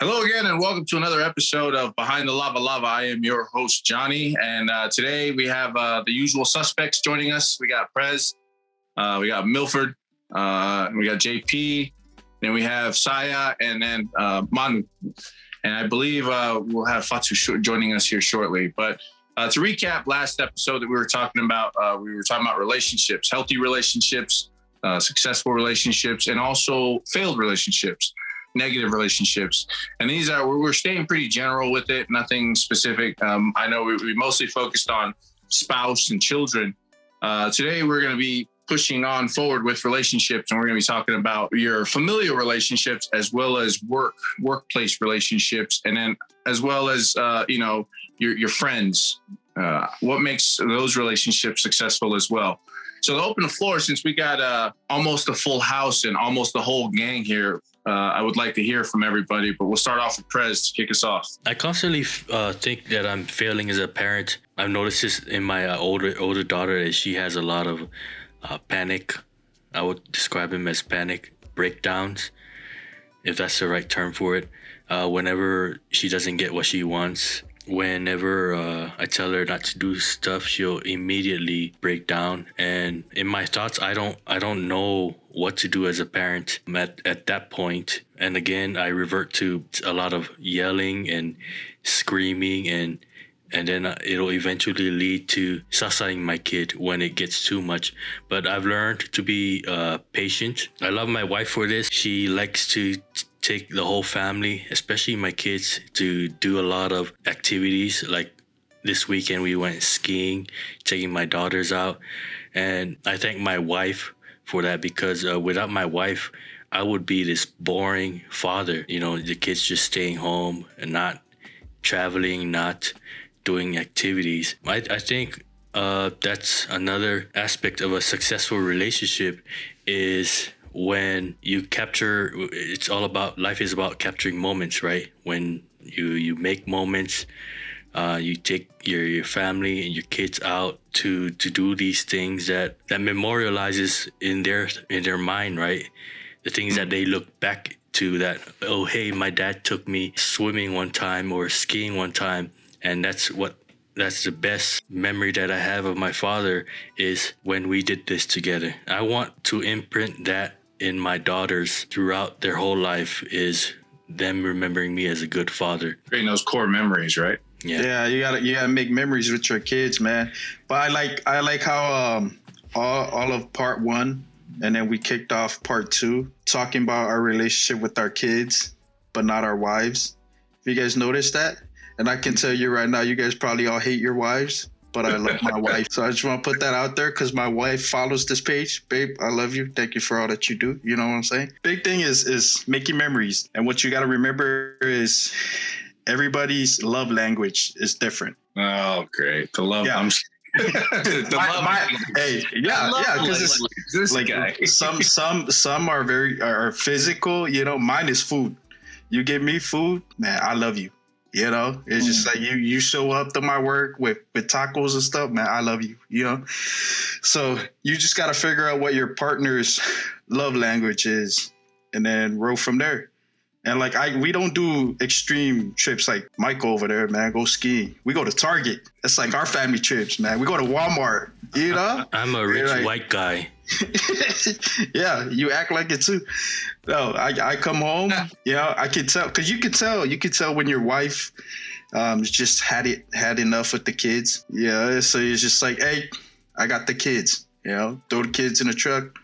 Hello again, and welcome to another episode of Behind the Lava Lava. I am your host, Johnny, and today we have the usual suspects joining us. We got Prez, we got Milford, we got JP, then we have Saya, and then Manu. And I believe we'll have Fatu joining us here shortly. But to recap last episode that we were talking about relationships, healthy relationships, successful relationships, and also failed relationships. Negative relationships. And these we're staying pretty general with it, nothing specific. I know we mostly focused on spouse and children. Today, we're going to be pushing on forward with relationships, and we're going to be talking about your familial relationships as well as workplace relationships, and then as well as, your friends. What makes those relationships successful as well. So to open the floor, since we got almost a full house and almost the whole gang here, I would like to hear from everybody, but we'll start off with Prez to kick us off. I constantly think that I'm failing as a parent. I've noticed this in my older daughter, that she has a lot of panic. I would describe them as panic breakdowns, if that's the right term for it. Whenever she doesn't get what she wants, whenever I tell her not to do stuff, she'll immediately break down. And in my thoughts, I don't know what to do as a parent at that point. And again, I revert to a lot of yelling and screaming, and then it'll eventually lead to sussing my kid when it gets too much. But I've learned to be patient. I love my wife for this. She likes to take the whole family, especially my kids, to do a lot of activities. Like this weekend, we went skiing, taking my daughters out. And I thank my wife for that, because without my wife, I would be this boring father. The kids just staying home and not traveling, not doing activities. I think that's another aspect of a successful relationship, is when you capture. Life is about capturing moments, right? When you make moments, you take your family and your kids out to do these things that memorializes in their mind, right? The things that they look back to, that, oh, hey, my dad took me swimming one time or skiing one time. And that's the best memory that I have of my father, is when we did this together. I want to imprint that in my daughters throughout their whole life, is them remembering me as a good father. Creating those core memories, right? Yeah, you gotta make memories with your kids, man. But I like how all of part one, and then we kicked off part two, talking about our relationship with our kids, but not our wives. If you guys noticed that, and I can tell you right now, you guys probably all hate your wives, but I love my wife. So I just want to put that out there, because my wife follows this page. Babe, I love you. Thank you for all that you do. You know what I'm saying? Big thing is making memories. And what you got to remember is everybody's love language is different. Oh, great. The love. Yeah. Because this like guy. some are physical. Mine is food. You give me food, man, I love you. It's just like you show up to my work with tacos and stuff, man, I love you. So you just got to figure out what your partner's love language is, and then roll from there. And we don't do extreme trips like Michael over there, man. Go skiing. We go to Target. It's like our family trips, man. We go to Walmart. I'm a rich white guy. Yeah, you act like it too. No, I come home. I can tell, because you can tell when your wife just had enough with the kids. Yeah, so it's just like, hey, I got the kids. Throw the kids in the truck.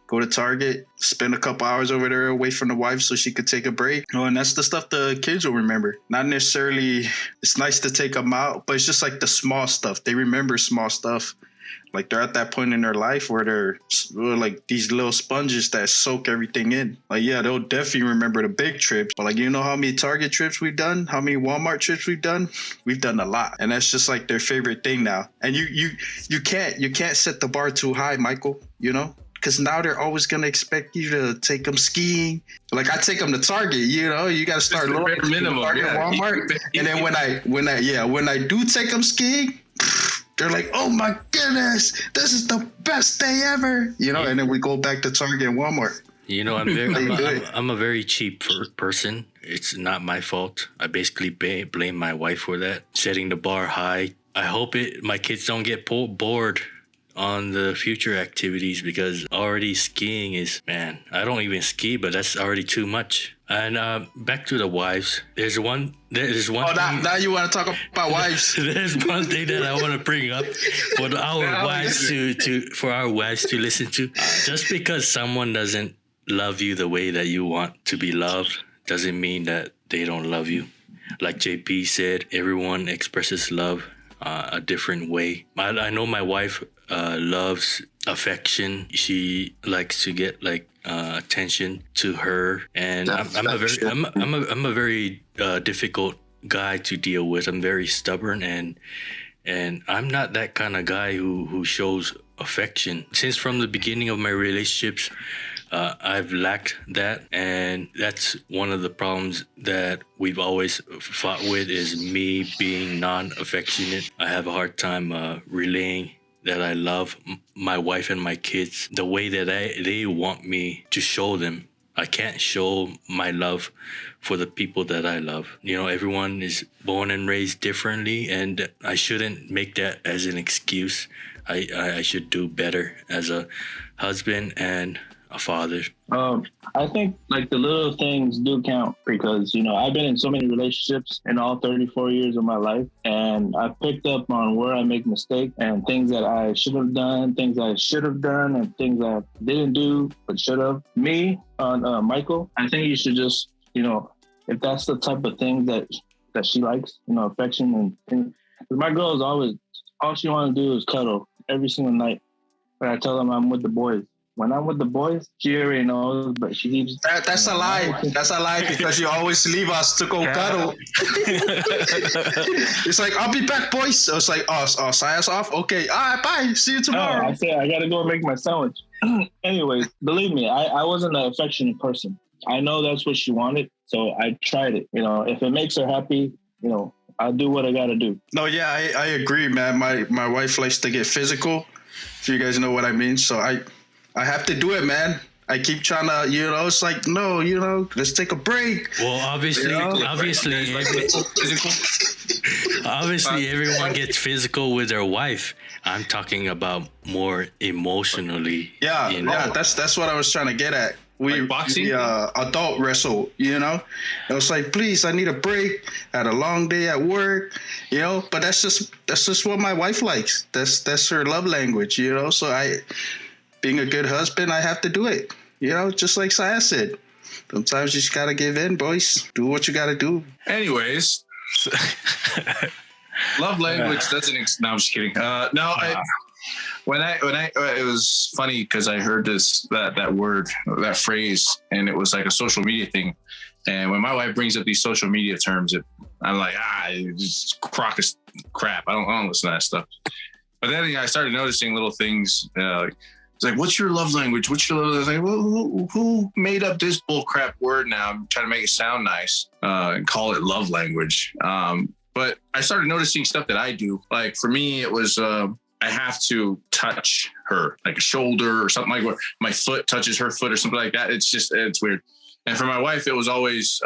Go to Target, spend a couple hours over there away from the wife so she could take a break. And that's the stuff the kids will remember. Not necessarily, it's nice to take them out, but it's just like the small stuff. They remember small stuff. Like they're at that point in their life where they're like these little sponges that soak everything in. Like, yeah, they'll definitely remember the big trips. But how many Target trips we've done? How many Walmart trips we've done? We've done a lot. And that's just like their favorite thing now. And you can't set the bar too high, Michael, because now they're always going to expect you to take them skiing. Like I take them to Target, you got to start low minimum, Target, Walmart. And then when I do take them skiing, they're like, oh my goodness, this is the best day ever. And then we go back to Target and Walmart. You know, I'm a very cheap person. It's not my fault. I basically blame my wife for that, setting the bar high. I hope my kids don't get bored on the future activities, because already skiing is, man, I don't even ski, but that's already too much. And back to the wives. There's one. Now you want to talk about wives? There's one thing that I want to bring up for our wives to listen to. Just because someone doesn't love you the way that you want to be loved doesn't mean that they don't love you. Like JP said, everyone expresses love a different way. I know my wife loves affection. She likes to get attention to her, and I'm a very difficult guy to deal with. I'm very stubborn, and I'm not that kind of guy who shows affection. Since from the beginning of my relationships, I've lacked that, and that's one of the problems that we've always fought with, is me being non-affectionate. I have a hard time relaying that I love my wife and my kids the way that they want me to show them. I can't show my love for the people that I love. You know, everyone is born and raised differently, and I shouldn't make that as an excuse. I should do better as a husband and a father. I think the little things do count, because, I've been in so many relationships in all 34 years of my life, and I've picked up on where I make mistakes and things that I should have done, things I should have done, and things I didn't do but should have. Me, Michael, I think you should just, if that's the type of thing that she likes, affection and things. My girl is always, all she wants to do is cuddle every single night. But I tell them I'm with the boys. When I'm with the boys, she already knows, but she keeps... That's a lie. That's a lie, because you always leave us to go cuddle. It's like, I'll be back, boys. So it's like, Sia's off? Okay, all right, bye. See you tomorrow. I say I got to go make my sandwich. Anyways, believe me, I wasn't an affectionate person. I know that's what she wanted, so I tried it. If it makes her happy, I'll do what I got to do. No, yeah, I agree, man. My wife likes to get physical, if you guys know what I mean. So I have to do it, man. I keep trying to, it's like, no, let's take a break. Well, obviously, everyone gets physical with their wife. I'm talking about more emotionally. Yeah, that's what I was trying to get at. We adult wrestle, It was like, please, I need a break. I had a long day at work, But that's just what my wife likes. That's her love language, So being a good husband, I have to do it. Just like Saya said. Sometimes you just gotta give in, boys. Do what you gotta do. Anyways, love language doesn't. No, I'm just kidding. When I it was funny because I heard that word, that phrase, and it was like a social media thing. And when my wife brings up these social media terms, I'm like, it's crock of crap. I don't listen to that stuff. But then I started noticing little things. It's like, what's your love language? What's your love language? Like, well, who made up this bull crap word now? I'm trying to make it sound nice and call it love language. But I started noticing stuff that I do. Like for me, it was I have to touch her, like a shoulder or something, like where my foot touches her foot or something like that. It's weird. And for my wife, it was always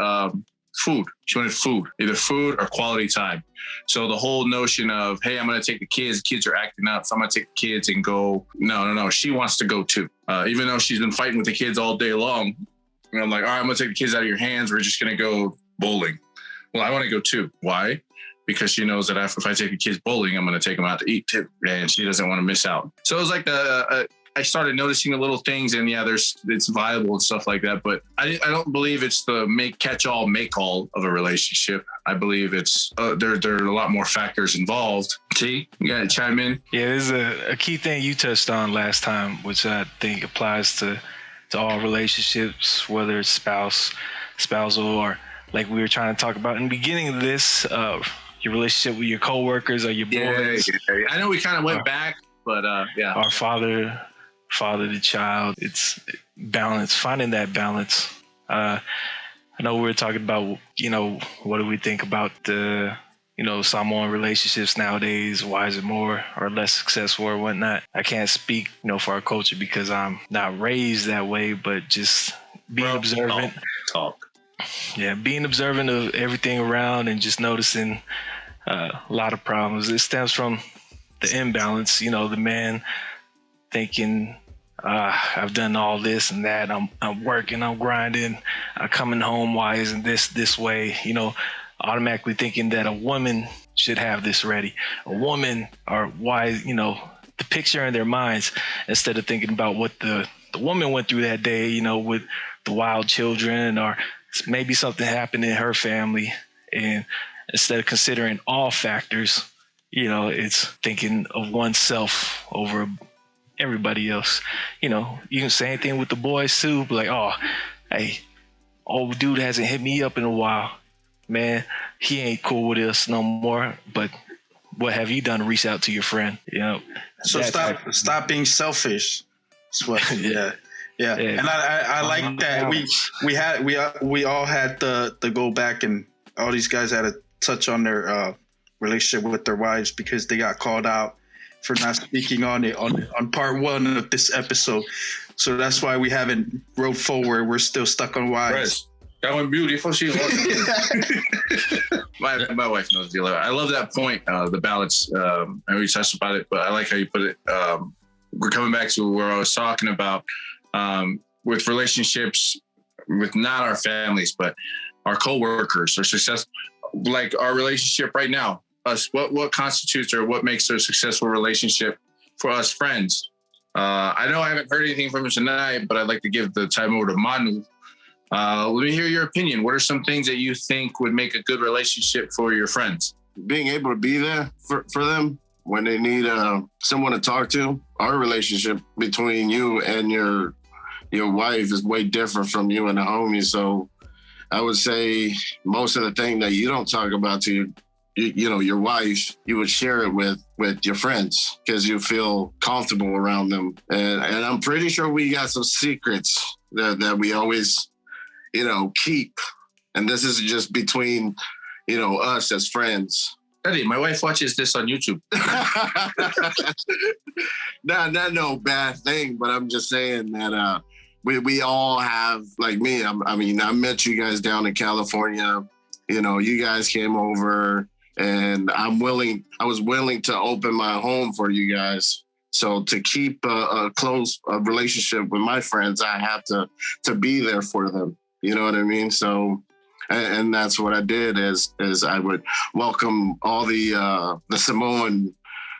food. She wanted food, either food or quality time. So the whole notion of, hey, I'm going to take the kids are acting up, so I'm going to take the kids and go. No. She wants to go too. Even though she's been fighting with the kids all day long. And I'm like, all right, I'm going to take the kids out of your hands. We're just going to go bowling. Well, I want to go too. Why? Because she knows that if I take the kids bowling, I'm going to take them out to eat too. And she doesn't want to miss out. So it was like I started noticing the little things, and it's viable and stuff like that. But I don't believe it's the make all of a relationship. I believe it's there are a lot more factors involved. T, you got to chime in. Yeah, there's a key thing you touched on last time, which I think applies to all relationships, whether it's spousal, or like we were trying to talk about in the beginning of this, your relationship with your coworkers or your boys. Yeah. I know we kind of went back, but yeah. Our father to child. It's balance, finding that balance. I know we were talking about, what do we think about the some on relationships nowadays. Why is it more or less successful or whatnot? I can't speak, for our culture because I'm not raised that way, but just being observant. Talk. Yeah, being observant of everything around and just noticing a lot of problems. It stems from the imbalance, the man thinking, I've done all this and that. I'm working, I'm grinding, I'm coming home. Why isn't this way? Automatically thinking that a woman should have this ready. A woman, or why, the picture in their minds, instead of thinking about what the woman went through that day, with the wild children, or maybe something happened in her family. And instead of considering all factors, it's thinking of oneself over everybody else. You can say anything with the boys too, but like, oh, hey, old dude hasn't hit me up in a while. Man, he ain't cool with us no more. But what have you done to reach out to your friend? So stop being selfish. That's what, yeah. And I like that we all had to go back, and all these guys had to touch on their relationship with their wives because they got called out for not speaking on it on part 1 of this episode. So that's why we haven't wrote forward. We're still stuck on wives. That one beautiful. She my wife knows the deal. I love that point, the balance. I know you touched about it, but I like how you put it. We're coming back to where I was talking about with relationships with not our families, but our coworkers or success, like our relationship right now. Us, what constitutes or what makes a successful relationship for us friends? I know I haven't heard anything from him tonight, but I'd like to give the time over to Manu. Let me hear your opinion. What are some things that you think would make a good relationship for your friends? Being able to be there for them when they need someone to talk to. Our relationship between you and your wife is way different from you and a homie. So I would say most of the thing that you don't talk about to your wife, you would share it with your friends because you feel comfortable around them. And I'm pretty sure we got some secrets that we always keep. And this is just between, us as friends. Eddie, my wife watches this on YouTube. Not no bad thing, but I'm just saying that we all have, like me, I met you guys down in California. You guys came over and I was willing to open my home for you guys. So to keep a close relationship with my friends, I have to be there for them. You know what I mean? So, and that's what I did is I would welcome all the Samoan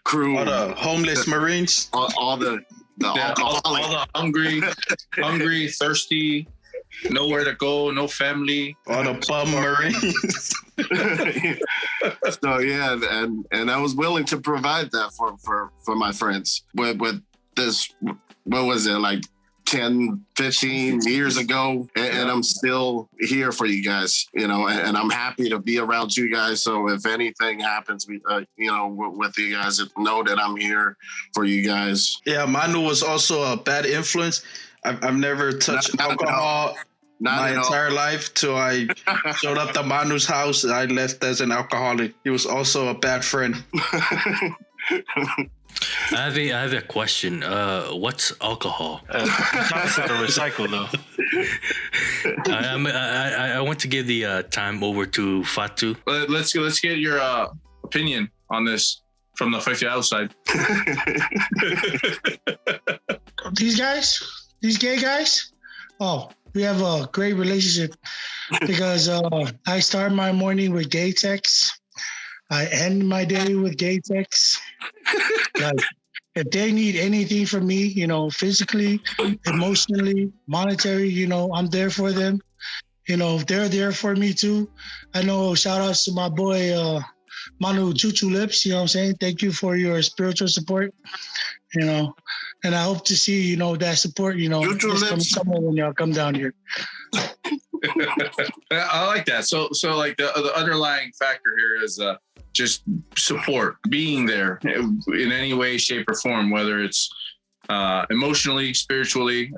crew, all the homeless Marines, all the hungry, thirsty, nowhere to go, no family, all the bum Marines. So yeah, and I was willing to provide that for my friends. With this, what was it, like 10, 15 years ago, and I'm still here for you guys, and I'm happy to be around you guys. So if anything happens, with you guys, know that I'm here for you guys. Yeah, Manu was also a bad influence. I've never touched alcohol my entire life till I showed up to Manu's house. I left as an alcoholic. He was also a bad friend. I have a question. What's alcohol? It's not how to recycle though. I want to give the time over to Fatu. Let's get your opinion on this from the 50 outside. These gay guys. Oh, we have a great relationship because I start my morning with gay texts. I end my day with gay texts. Like, if they need anything from me, physically, emotionally, monetary, I'm there for them. If they're there for me too. I know, shout outs to my boy, Manu Chuchu Lips, you know what I'm saying? Thank you for your spiritual support, and I hope to see, that support, this coming summer when y'all come down here. I like that. So like the underlying factor here is just support, being there in any way, shape, or form, whether it's emotionally, spiritually,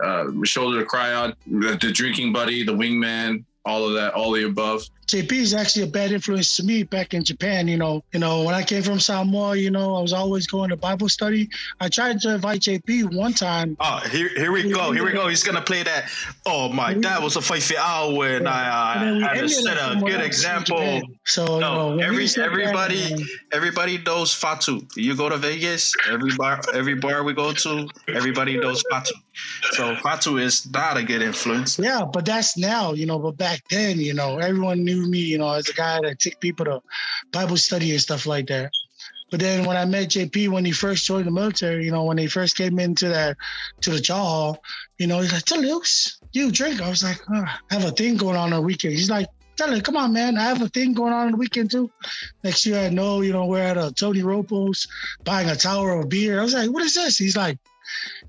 shoulder to cry on, the drinking buddy, the wingman, all of that, all the above. JP is actually a bad influence to me back in Japan. When I came from Samoa, I was always going to Bible study. I tried to invite JP one time. Oh, here we go. Here we go. He's gonna play that. Oh my, that was a fight for hour, and I had to set a good example. So everybody knows Fatu. You go to Vegas, every bar we go to, everybody knows Fatu. So Fatu is not a good influence. Yeah, but that's now, but back then, everyone knew me, as a guy that took people to Bible study and stuff like that. But then when I met JP, when he first joined the military, when he first came into the jaw hall, he's like, Telus, you drink. I was like, I have a thing going on the weekend. He's like, Tell her, come on, man. I have a thing going on the weekend too. Next year, I know, we're at a Tony Ropo's buying a tower of beer. I was like, what is this? He's like,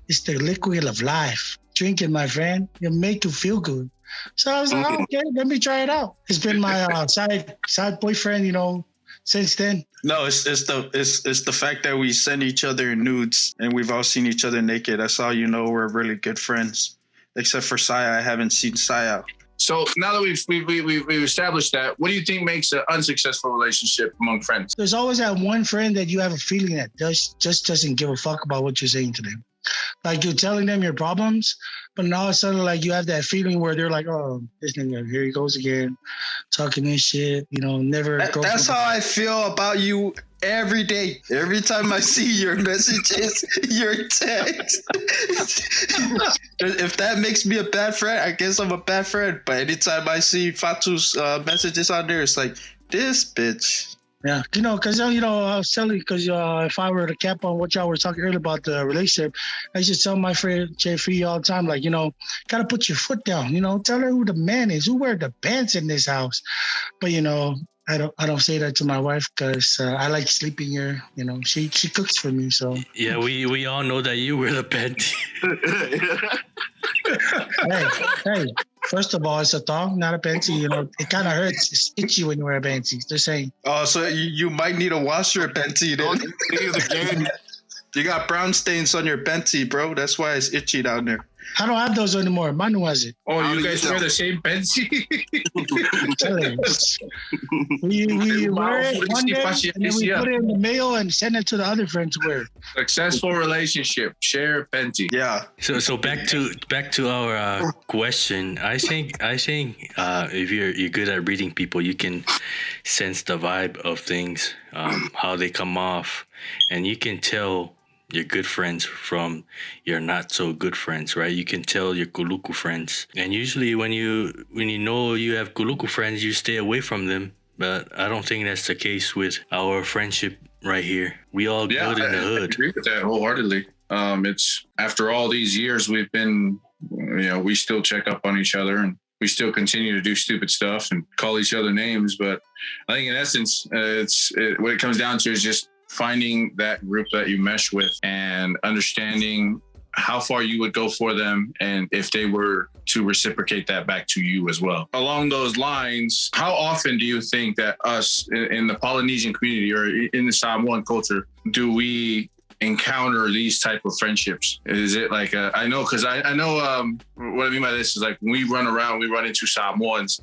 it's the liquid of life. Drink it, my friend. It'll make you feel good. So I was like, okay, let me try it out. It's been my side boyfriend, since then. No, it's the fact that we send each other nudes and we've all seen each other naked. That's how we're really good friends. Except for Saya, I haven't seen Saya. So now that we've established that, what do you think makes an unsuccessful relationship among friends? There's always that one friend that you have a feeling that just doesn't give a fuck about what you're saying to them. Like you're telling them your problems, but now it's sort of like you have that feeling where they're like, oh, this nigga, here he goes again, talking this shit, never. That's how I feel about you every day. Every time I see your messages, your text. If that makes me a bad friend, I guess I'm a bad friend. But anytime I see Fatu's messages on there, it's like, this bitch. Yeah, because I was telling you, because if I were to cap on what y'all were talking earlier about the relationship, I used to tell my friend Jeffrey all the time, like, gotta put your foot down, tell her who the man is, who wear the pants in this house. But I don't say that to my wife because I like sleeping here. She cooks for me, so. Yeah, we all know that you wear the pants. Hey. First of all, it's a thong, not a panty. It kind of hurts. It's itchy when you wear a panty. They're saying. Oh, so you might need to wash your panty then. You got brown stains on your panty, bro. That's why it's itchy down there. I don't have those anymore. Mine was it. Oh, you guys wear the same panty? we wear it one day, and then we put it in the mail and send it to the other friend to wear. Successful relationship, share panty. Yeah. So back to our question. I think if you're good at reading people, you can sense the vibe of things, how they come off, and you can tell your good friends from your not so good friends, right? You can tell your kuluku friends. And usually when you know you have kuluku friends, you stay away from them. But I don't think that's the case with our friendship right here. We all good in the hood. I agree with that wholeheartedly. It's after all these years we've been, we still check up on each other and we still continue to do stupid stuff and call each other names. But I think in essence, what it comes down to is just finding that group that you mesh with and understanding how far you would go for them and if they were to reciprocate that back to you as well. Along those lines, how often do you think that us in the Polynesian community or in the Samoan culture do we encounter these type of friendships? Is it like I know what I mean by this is like when we run around, we run into Samoans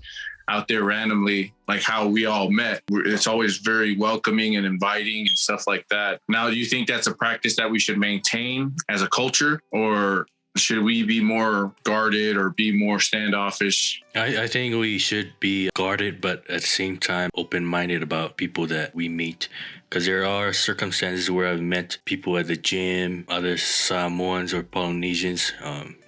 out there randomly, like how we all met. It's always very welcoming and inviting and stuff like that. Now, do you think that's a practice that we should maintain as a culture, or should we be more guarded or be more standoffish? I think we should be guarded, but at the same time, open-minded about people that we meet. Because there are circumstances where I've met people at the gym, other Samoans or Polynesians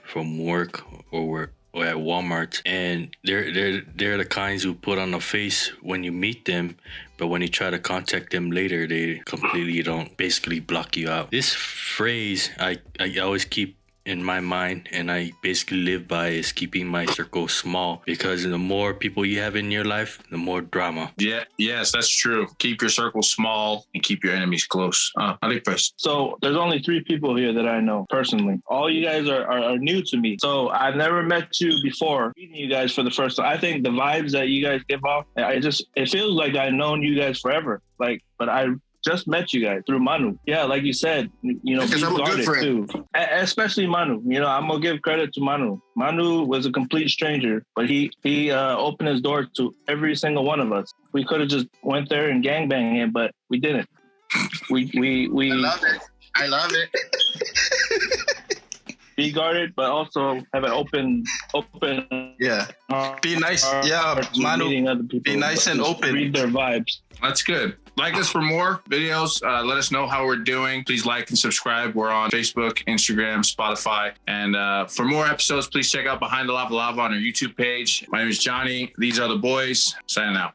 from work or at Walmart, and they're the kinds who put on a face when you meet them, but when you try to contact them later, they completely don't, basically block you out. This phrase I always keep in my mind and I basically live by is keeping my circle small, because the more people you have in your life, the more drama. Yes, that's true. Keep your circle small and keep your enemies close. I think first. So there's only 3 people here that I know personally. All you guys are new to me. So I've never met you before, meeting you guys for the first time. I think the vibes that you guys give off, it feels like I've known you guys forever. But I just met you guys through Manu. Yeah, like you said, you know, Because be I'm a good guarded friend. too. Especially Manu. You know, I'm gonna give credit to Manu. Manu was a complete stranger, but he opened his door to every single one of us. We could have just went there and gangbang him, but we didn't. We I love it. I love it. be guarded, but also have an open. Yeah. Be nice. Yeah, hearts when Manu, meeting other people, be nice but and just open. Read their vibes. That's good. Like us for more videos. Let us know how we're doing. Please like and subscribe. We're on Facebook, Instagram, Spotify. And for more episodes, please check out Behind the Lava Lava on our YouTube page. My name is Johnny. These are the boys. Signing out.